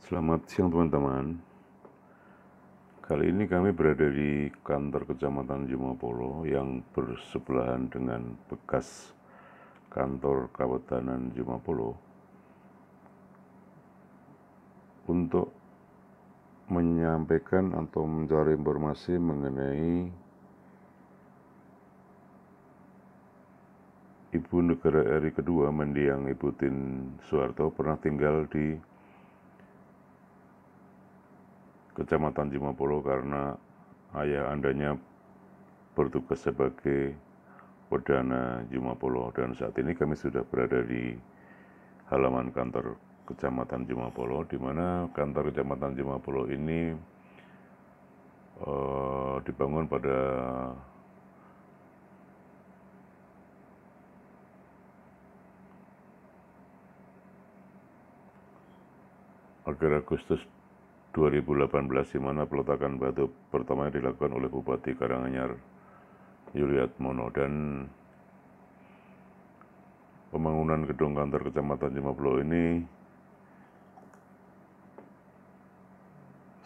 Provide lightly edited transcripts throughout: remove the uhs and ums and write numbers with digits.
Selamat siang teman-teman. Kali ini kami berada di kantor Kecamatan Jumapolo yang bersebelahan dengan bekas kantor Kabupaten Jumapolo untuk menyampaikan atau mencari informasi mengenai Ibu Negara RI kedua mendiang Ibu Tien Soeharto pernah tinggal di Kecamatan Jumapolo karena ayah andanya bertugas sebagai Perdana Jumapolo, dan saat ini kami sudah berada di halaman kantor Kecamatan Jumapolo, di mana kantor Kecamatan Jumapolo ini dibangun pada akhir Agustus 2018, di mana peletakan batu pertama dilakukan oleh Bupati Karanganyar Yuliatmono, dan pembangunan gedung kantor Kecamatan Jumapolo ini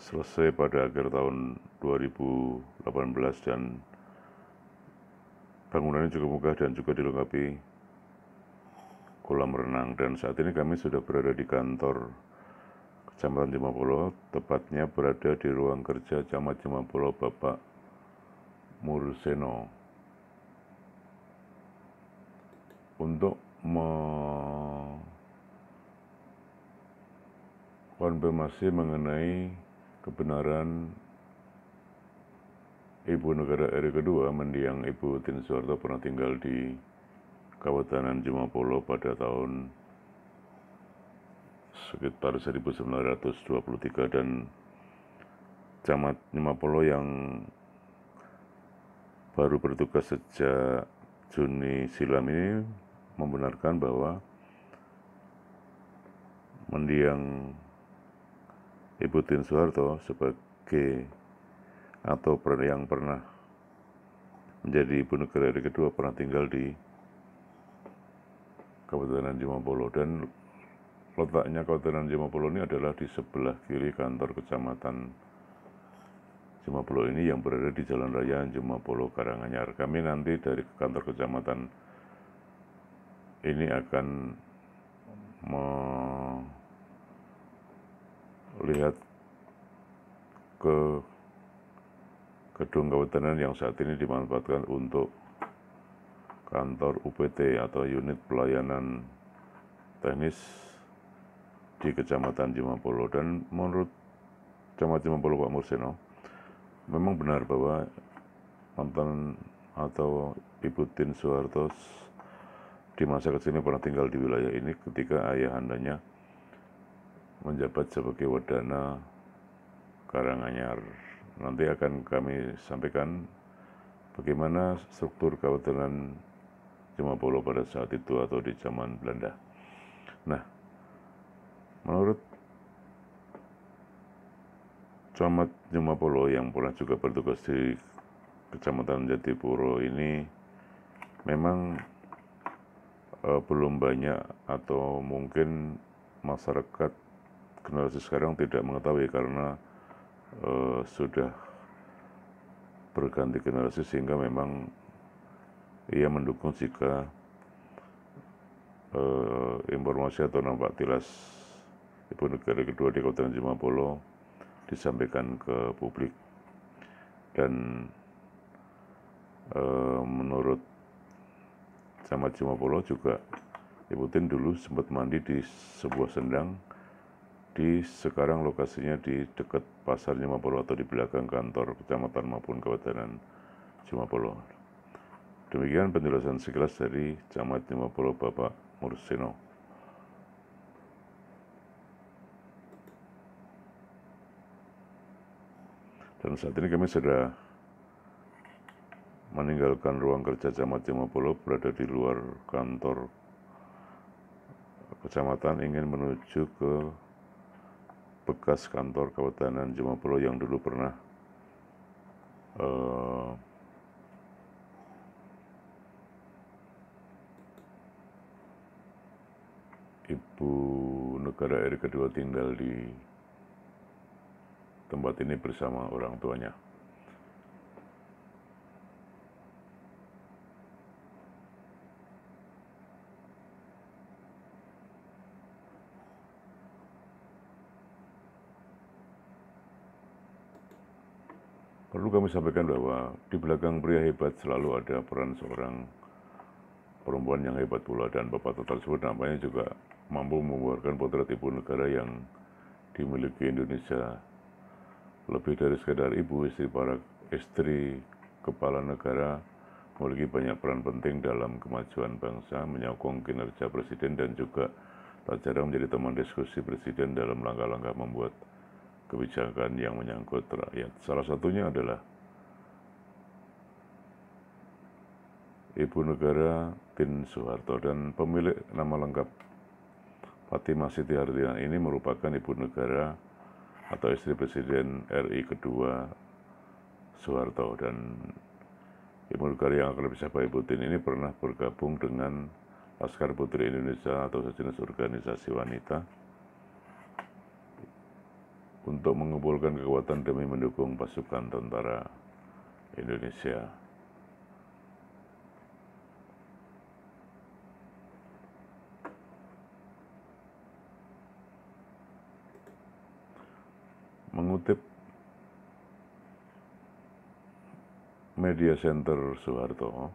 selesai pada akhir tahun 2018 dan bangunannya cukup megah dan juga dilengkapi kolam renang. Dan saat ini kami sudah berada di kantor Kecamatan Jumapolo, tepatnya berada di ruang kerja Camat Jumapolo Bapak Murseno, untuk konfirmasi mengenai kebenaran Ibu Negara RI kedua mendiang Ibu Tien Soeharto pernah tinggal di Kabupaten Jumapolo pada tahun sekitar 1923, dan Camat Jumapolo yang baru bertugas sejak Juni silam ini membenarkan bahwa mendiang Ibu Tien Soeharto sebagai atau yang pernah menjadi Ibu Negara RI kedua pernah tinggal di Kabupaten Jumapolo, dan letaknya Kabupaten Jumapolo ini adalah di sebelah kiri kantor Kecamatan Jumapolo ini yang berada di Jalan Raya Jumapolo Karanganyar. Kami nanti dari kantor kecamatan ini akan melihat ke gedung kabupaten yang saat ini dimanfaatkan untuk kantor UPT atau Unit Pelayanan Teknis di Kecamatan Jumapolo. Dan menurut Camat Jumapolo Pak Murseno, memang benar bahwa mantan atau Ibu Tien Soeharto di masa kecilnya pernah tinggal di wilayah ini ketika ayahandanya menjabat sebagai Wadana Karanganyar. Nanti akan kami sampaikan bagaimana struktur Kabupaten Jumapolo pada saat itu atau di zaman Belanda. Nah, menurut Camat Jumapolo yang pernah juga bertugas di Kecamatan Jatipuro ini, memang belum banyak atau mungkin masyarakat generasi sekarang tidak mengetahui karena sudah berganti generasi, sehingga memang ia mendukung jika informasi atau nampak tilas Ibu Negara kedua di Kabupaten Jumapolo disampaikan ke publik. Dan menurut Camat Jumapolo juga, Ibu Tien dulu sempat mandi di sebuah sendang di sekarang lokasinya di dekat Pasar Jumapolo atau di belakang kantor kecamatan maupun Kabupaten Jumapolo. Demikian penjelasan sekilas dari Camat Jumapolo Bapak Murseno. Dan saat ini kami sudah meninggalkan ruang kerja Camat Jumapolo, berada di luar kantor kecamatan, ingin menuju ke bekas kantor Kabupaten Jumapolo yang dulu pernah Ibu Negara RI kedua tinggal di tempat ini bersama orang tuanya. Perlu kami sampaikan bahwa di belakang pria hebat selalu ada peran seorang perempuan yang hebat pula, dan bapak tersebut nampaknya juga mampu membuarkan potret ibu negara yang dimiliki Indonesia. Lebih dari sekadar ibu, istri kepala negara memiliki banyak peran penting dalam kemajuan bangsa, menyokong kinerja presiden, dan juga tak jarang menjadi teman diskusi presiden dalam langkah-langkah membuat kebijakan yang menyangkut rakyat. Salah satunya adalah Ibu Negara Tien Soeharto, dan pemilik nama lengkap Fatimah Siti Hartini ini merupakan Ibu Negara atau istri Presiden RI kedua Soeharto, dan Ibu Negara yang akan lebih siapa Ibu Tien ini pernah bergabung dengan Laskar Putri Indonesia atau sejenis organisasi wanita untuk mengumpulkan kekuatan demi mendukung pasukan tentara Indonesia. Mengutip Media Center Soeharto,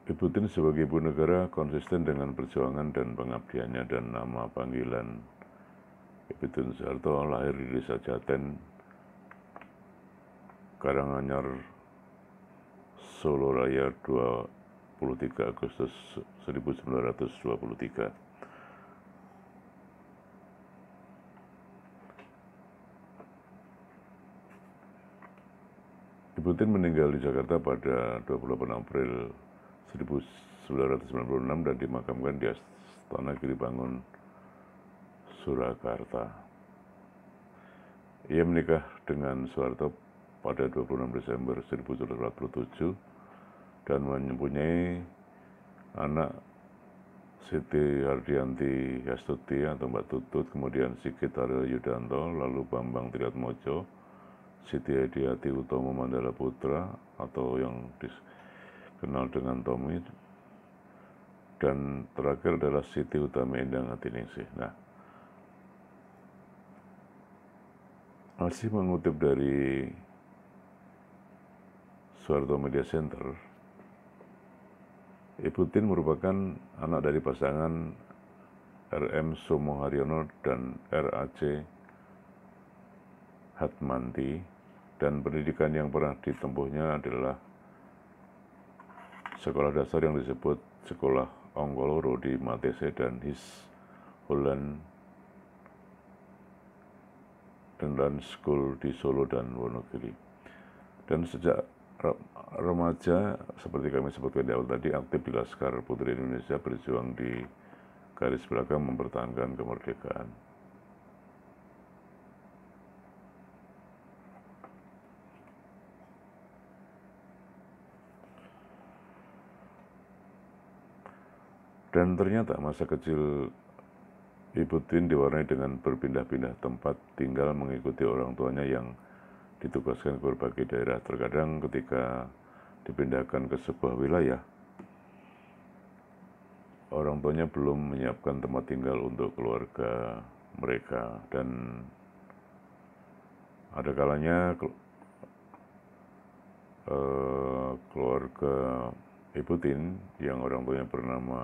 Ibu Tien sebagai ibu negara konsisten dengan perjuangan dan pengabdiannya, dan nama panggilan Ibu Tien Soeharto lahir di Desa Jaten, Karanganyar, Solo Raya 23 Agustus 1923. Ibu Tien meninggal di Jakarta pada 28 April 1996 dan dimakamkan di Astana Giribangun, Surakarta. Ia menikah dengan Soeharto pada 26 Desember 1947 dan mempunyai anak Siti Hardianti Yastuti atau Mbak Tutut, kemudian Sigit Haryo Yudanto, lalu Bambang Triatmojo, Siti Hadiati Utomo Mandala Putra atau yang dikenal dengan Tommy, dan terakhir adalah Siti Utami Endang Atiningsih. Nah, masih mengutip dari Soeharto Media Center, Ibu Tien merupakan anak dari pasangan RM Sumo Haryono dan RAC Hatmanti, dan pendidikan yang pernah ditempuhnya adalah sekolah dasar yang disebut Sekolah Onggoloro di Matese dan His Holland Land School di Solo dan Wonogiri. Dan sejak remaja, seperti kami sebutkan di awal tadi, aktif di Laskar Putri Indonesia, berjuang di garis belakang mempertahankan kemerdekaan. Dan ternyata masa kecil Ibu Tien diwarnai dengan berpindah-pindah tempat tinggal mengikuti orang tuanya yang ditugaskan ke berbagai daerah. Terkadang ketika dipindahkan ke sebuah wilayah, orang tuanya belum menyiapkan tempat tinggal untuk keluarga mereka, dan ada kalanya keluarga Ibu Tien yang orang tuanya bernama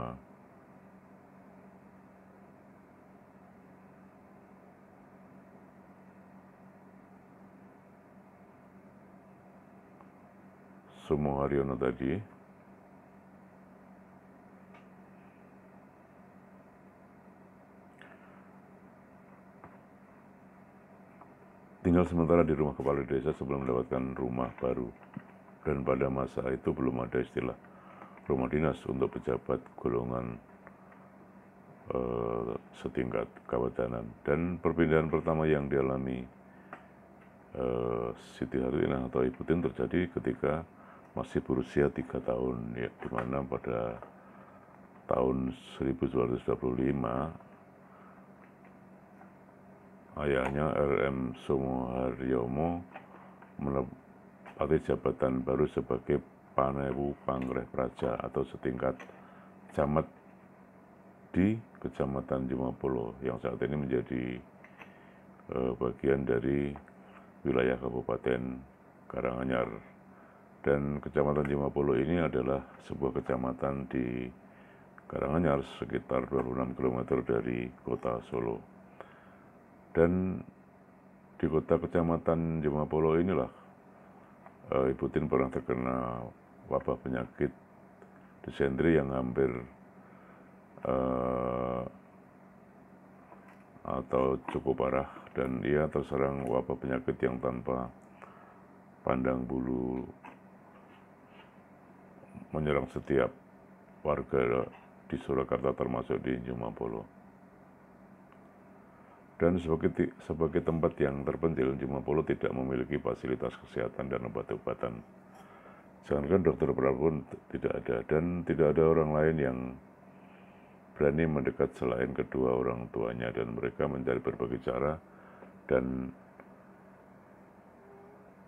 Sumo Haryono tadi tinggal sementara di rumah kepala desa sebelum mendapatkan rumah baru, dan pada masa itu belum ada istilah rumah dinas untuk pejabat golongan setingkat kawadanan. Dan perpindahan pertama yang dialami Siti Hartini atau Ibu Tien terjadi ketika masih berusia 3 tahun, ya, di mana pada tahun 1225 ayahnya R.M. Sumoharyomo menempati jabatan baru sebagai Panewu Pangreh Praja atau setingkat camat di Kecamatan Jumapolo yang saat ini menjadi bagian dari wilayah Kabupaten Karanganyar. Dan Kecamatan Jumapolo ini adalah sebuah kecamatan di Karanganyar sekitar 26 km dari kota Solo. Dan di kota Kecamatan Jumapolo inilah Ibu Tin pernah terkena wabah penyakit disentri yang hampir atau cukup parah, dan ia terserang wabah penyakit yang tanpa pandang bulu menyerang setiap warga di Surakarta termasuk di Jumapolo. Dan sebagai tempat yang terpencil, Jumapolo tidak memiliki fasilitas kesehatan dan obat-obatan. Jangankan dokter pun tidak ada, dan tidak ada orang lain yang berani mendekat selain kedua orang tuanya, dan mereka mencari berbagai cara dan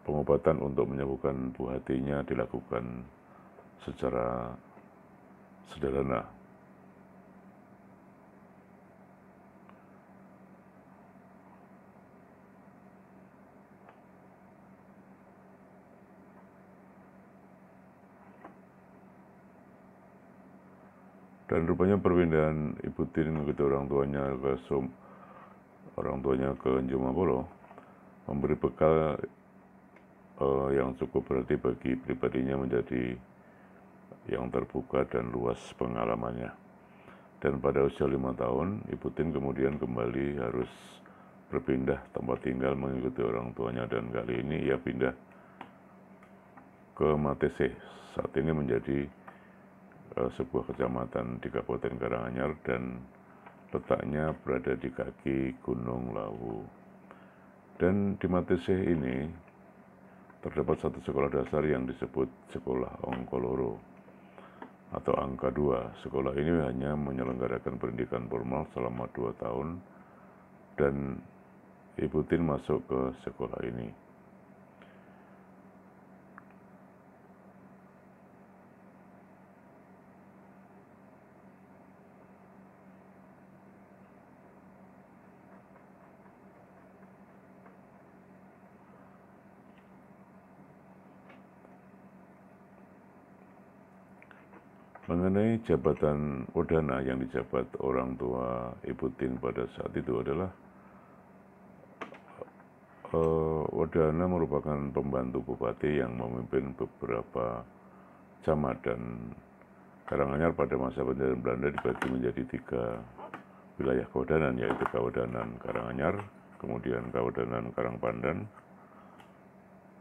pengobatan untuk menyembuhkan buah hatinya dilakukan secara sederhana. Dan rupanya perpindahan Ibu Tin kedua orang tuanya ke Jumapolo memberi bekal yang cukup berarti bagi pribadinya, menjadi yang terbuka dan luas pengalamannya. Dan pada usia 5 tahun, Ibu Tin kemudian kembali harus berpindah tempat tinggal mengikuti orang tuanya, dan kali ini ia pindah ke Matese. Saat ini menjadi sebuah kecamatan di Kabupaten Karanganyar dan letaknya berada di kaki Gunung Lawu. Dan di Matese ini terdapat satu sekolah dasar yang disebut Sekolah Ongkoloro atau Angka 2. Sekolah ini hanya menyelenggarakan pendidikan formal selama 2 tahun, dan Ibu Tin masuk ke sekolah ini. Mengenai jabatan Wedana yang dijabat orang tua Ibu Tin pada saat itu adalah Wedana merupakan pembantu bupati yang memimpin beberapa camat, dan Karanganyar pada masa penjajahan Belanda dibagi menjadi 3 wilayah kewedanan, yaitu Kawedanan Karanganyar, kemudian Kawedanan Karangpandan,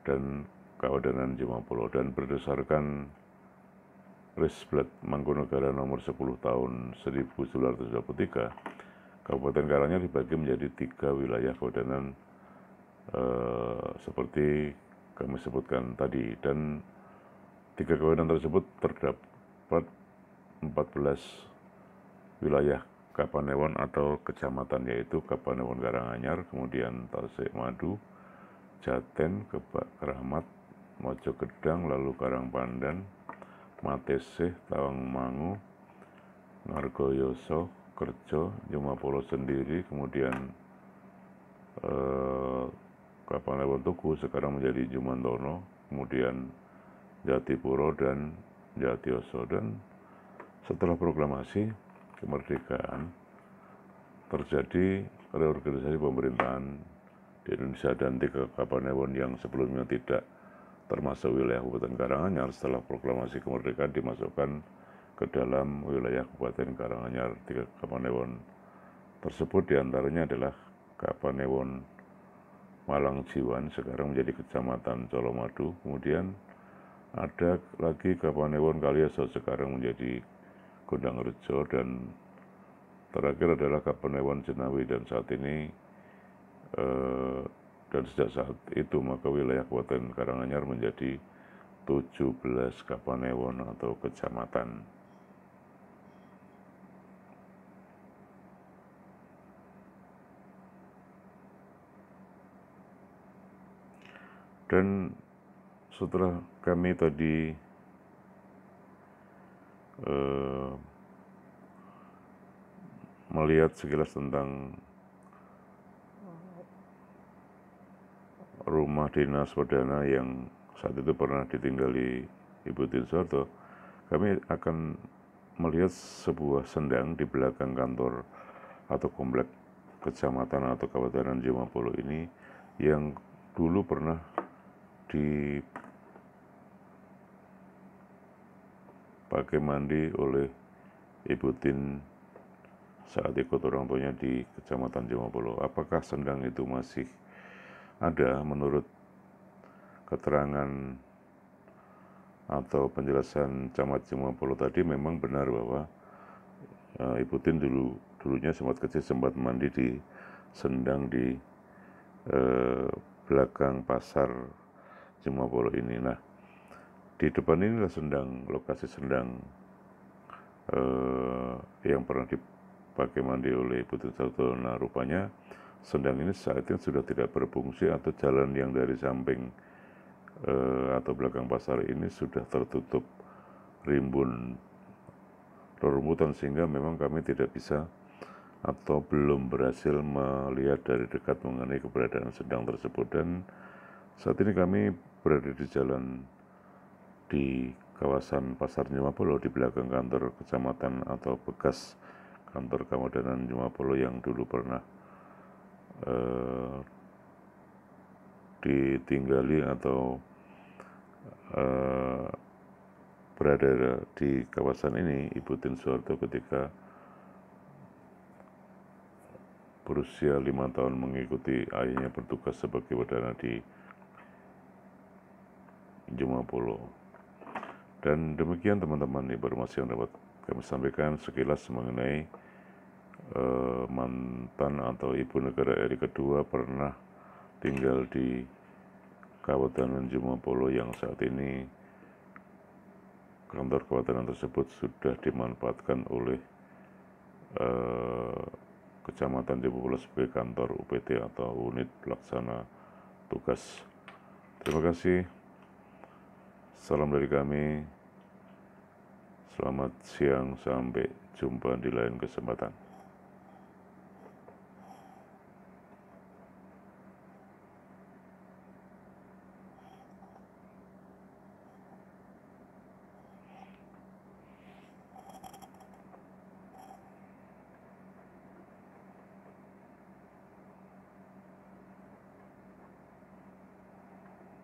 dan Kawedanan Jumapolo. Dan berdasarkan Risblad Mangkunegara nomor 10 tahun 1923, Kabupaten Karanganyar dibagi menjadi 3 wilayah kewedanan seperti kami sebutkan tadi, dan 3 kewedanan tersebut terdapat 14 wilayah Kapanewon atau kecamatan, yaitu Kapanewon Karanganyar, kemudian Tasik Madu, Jaten, Kebak Keramat, Mojokedang, lalu Karangpandan, Matese, Tawangmangu, Ngargoyoso, Kerjo, Jumapolo sendiri, kemudian Kapanewon Tugu sekarang menjadi Jumantono, kemudian Jatipuro dan Jatioso. Dan setelah proklamasi kemerdekaan terjadi reorganisasi pemerintahan di Indonesia, dan 3 Kapanewon yang sebelumnya tidak termasuk wilayah Kabupaten Karanganyar setelah proklamasi kemerdekaan dimasukkan ke dalam wilayah Kabupaten Karanganyar. 3 Kapanewon tersebut diantaranya adalah Kapanewon Malang Jiwan, sekarang menjadi Kecamatan Colomadu, kemudian ada lagi Kapanewon Kaliaso, sekarang menjadi Gondangrejo, dan terakhir adalah Kapanewon Jenawi, dan saat ini dan sejak saat itu maka wilayah Kabupaten Karanganyar menjadi 17 Kapanewon atau kecamatan. Dan setelah kami tadi melihat sekilas tentang rumah dinas perdana yang saat itu pernah ditinggali Ibu Tien Soeharto, kami akan melihat sebuah sendang di belakang kantor atau komplek kecamatan atau kabupaten Jomapolo ini yang dulu pernah dipakai mandi oleh Ibu Tien saat ikut orang tuanya di kecamatan Jomapolo. Apakah sendang itu masih ada? Menurut keterangan atau penjelasan Camat Jomapolo tadi, memang benar bahwa Ibu Tien dulunya sempat mandi di sendang di belakang pasar Jomapolo ini. Nah, di depan inilah lokasi sendang yang pernah dipakai mandi oleh Ibu Tien Soeharto. Nah, rupanya sendang ini saat ini sudah tidak berfungsi, atau jalan yang dari samping atau belakang pasar ini sudah tertutup rimbun rerumputan, sehingga memang kami tidak bisa atau belum berhasil melihat dari dekat mengenai keberadaan sendang tersebut. Dan saat ini kami berada di jalan di kawasan Pasar Jomapolo, di belakang kantor kecamatan atau bekas kantor Kamadanan Jomapolo yang dulu pernah ditinggali atau berada di kawasan ini Ibu Tien Soeharto ketika berusia 5 tahun mengikuti ayahnya bertugas sebagai wadana di Jomapolo. Dan demikian teman-teman, informasi yang dapat kami sampaikan sekilas mengenai mantan atau Ibu Negara RI kedua pernah tinggal di Kabupaten Jomapolo yang saat ini kantor kabupaten tersebut sudah dimanfaatkan oleh Kecamatan Jomapolo sebagai kantor UPT atau unit pelaksana tugas. Terima kasih. Salam dari kami. Selamat siang, sampai jumpa di lain kesempatan.